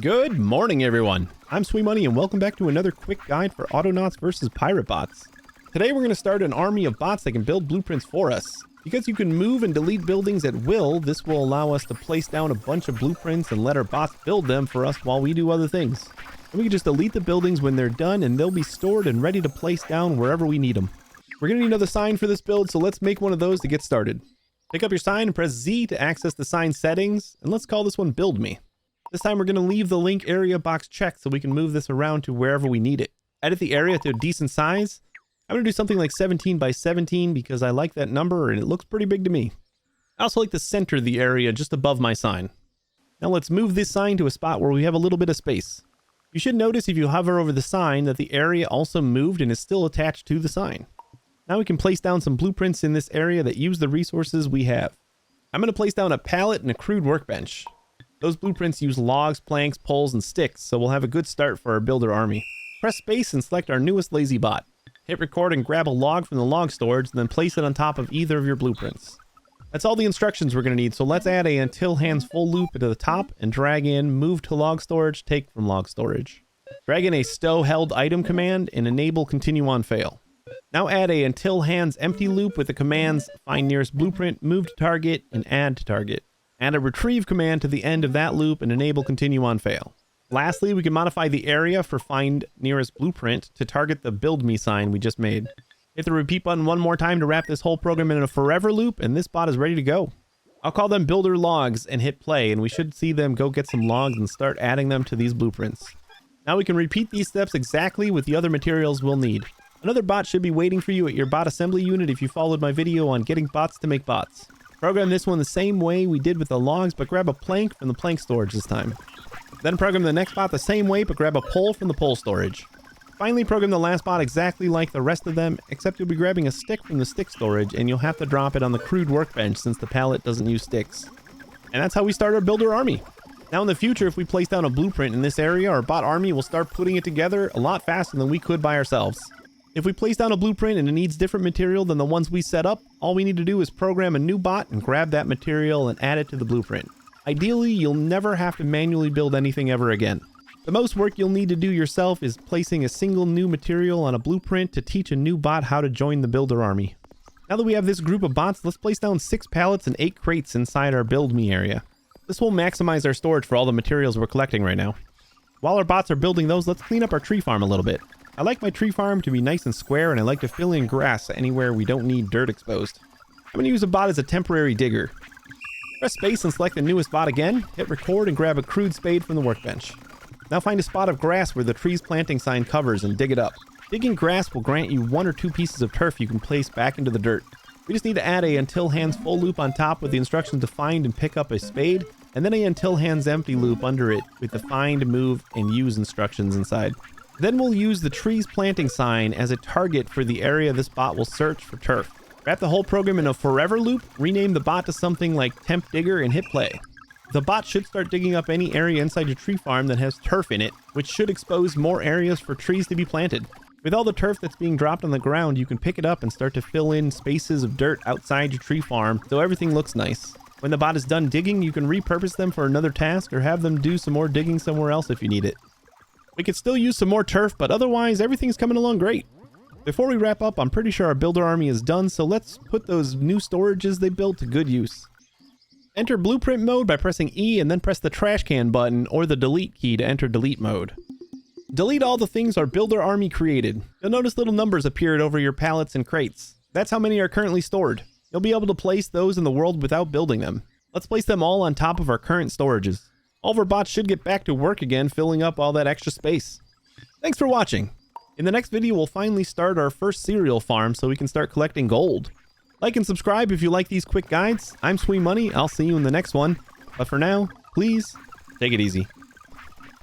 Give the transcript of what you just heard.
Good morning, everyone. I'm Money, and welcome back to another quick guide for Autonauts versus PirateBots. Today we're going to start an army of bots that can build blueprints for us. Because you can move and delete buildings at will, this will allow us to place down a bunch of blueprints and let our bots build them for us while we do other things. And we can just delete the buildings when they're done, and they'll be stored and ready to place down wherever we need them. We're going to need another sign for this build, so let's make one of those to get started. Pick up your sign and press Z to access the sign settings, and let's call this one Build Me. This time we're going to leave the link area box checked so we can move this around to wherever we need it. Edit the area to a decent size. I'm going to do something like 17 by 17 because I like that number and it looks pretty big to me. I also like to center the area just above my sign. Now let's move this sign to a spot where we have a little bit of space. You should notice if you hover over the sign that the area also moved and is still attached to the sign. Now we can place down some blueprints in this area that use the resources we have. I'm going to place down a pallet and a crude workbench. Those blueprints use logs, planks, poles, and sticks, so we'll have a good start for our builder army. Press space and select our newest lazy bot. Hit record and grab a log from the log storage, and then place it on top of either of your blueprints. That's all the instructions we're going to need, so let's add a until hands full loop to the top and drag in move to log storage, take from log storage. Drag in a stow held item command and enable continue on fail. Now add a until hands empty loop with the commands find nearest blueprint, move to target, and add to target. Add a retrieve command to the end of that loop and enable continue on fail. Lastly, we can modify the area for find nearest blueprint to target the build me sign we just made. Hit the repeat button one more time to wrap this whole program in a forever loop, and this bot is ready to go. I'll call them builder logs and hit play, and we should see them go get some logs and start adding them to these blueprints. Now we can repeat these steps exactly with the other materials we'll need. Another bot should be waiting for you at your bot assembly unit if you followed my video on getting bots to make bots. Program this one the same way we did with the logs, but grab a plank from the plank storage this time. Then program the next bot the same way, but grab a pole from the pole storage. Finally, program the last bot exactly like the rest of them, except you'll be grabbing a stick from the stick storage, and you'll have to drop it on the crude workbench since the pallet doesn't use sticks. And that's how we start our builder army. Now in the future, if we place down a blueprint in this area, our bot army will start putting it together a lot faster than we could by ourselves. If we place down a blueprint and it needs different material than the ones we set up, all we need to do is program a new bot and grab that material and add it to the blueprint. Ideally, you'll never have to manually build anything ever again. The most work you'll need to do yourself is placing a single new material on a blueprint to teach a new bot how to join the builder army. Now that we have this group of bots, let's place down 6 pallets and 8 crates inside our build me area. This will maximize our storage for all the materials we're collecting right now. While our bots are building those, let's clean up our tree farm a little bit. I like my tree farm to be nice and square, and I like to fill in grass anywhere we don't need dirt exposed. I'm going to use a bot as a temporary digger. Press space and select the newest bot again, hit record and grab a crude spade from the workbench. Now find a spot of grass where the tree's planting sign covers and dig it up. Digging grass will grant you 1 or 2 pieces of turf you can place back into the dirt. We just need to add a until hands full loop on top with the instructions to find and pick up a spade, and then a until hands empty loop under it with the find, move, and use instructions inside. Then we'll use the tree's planting sign as a target for the area this bot will search for turf. Wrap the whole program in a forever loop, rename the bot to something like temp digger, and hit play. The bot should start digging up any area inside your tree farm that has turf in it, which should expose more areas for trees to be planted. With all the turf that's being dropped on the ground, you can pick it up and start to fill in spaces of dirt outside your tree farm so everything looks nice. When the bot is done digging, you can repurpose them for another task or have them do some more digging somewhere else if you need it. We could still use some more turf, but otherwise everything's coming along great. Before we wrap up, I'm pretty sure our builder army is done, so let's put those new storages they built to good use. Enter blueprint mode by pressing E and then press the trash can button or the delete key to enter delete mode. Delete all the things our builder army created. You'll notice little numbers appeared over your pallets and crates. That's how many are currently stored. You'll be able to place those in the world without building them. Let's place them all on top of our current storages. All of our bots should get back to work again, filling up all that extra space. Thanks for watching. In the next video, we'll finally start our first cereal farm so we can start collecting gold. Like and subscribe if you like these quick guides. I'm Money. I'll see you in the next one. But for now, please, take it easy.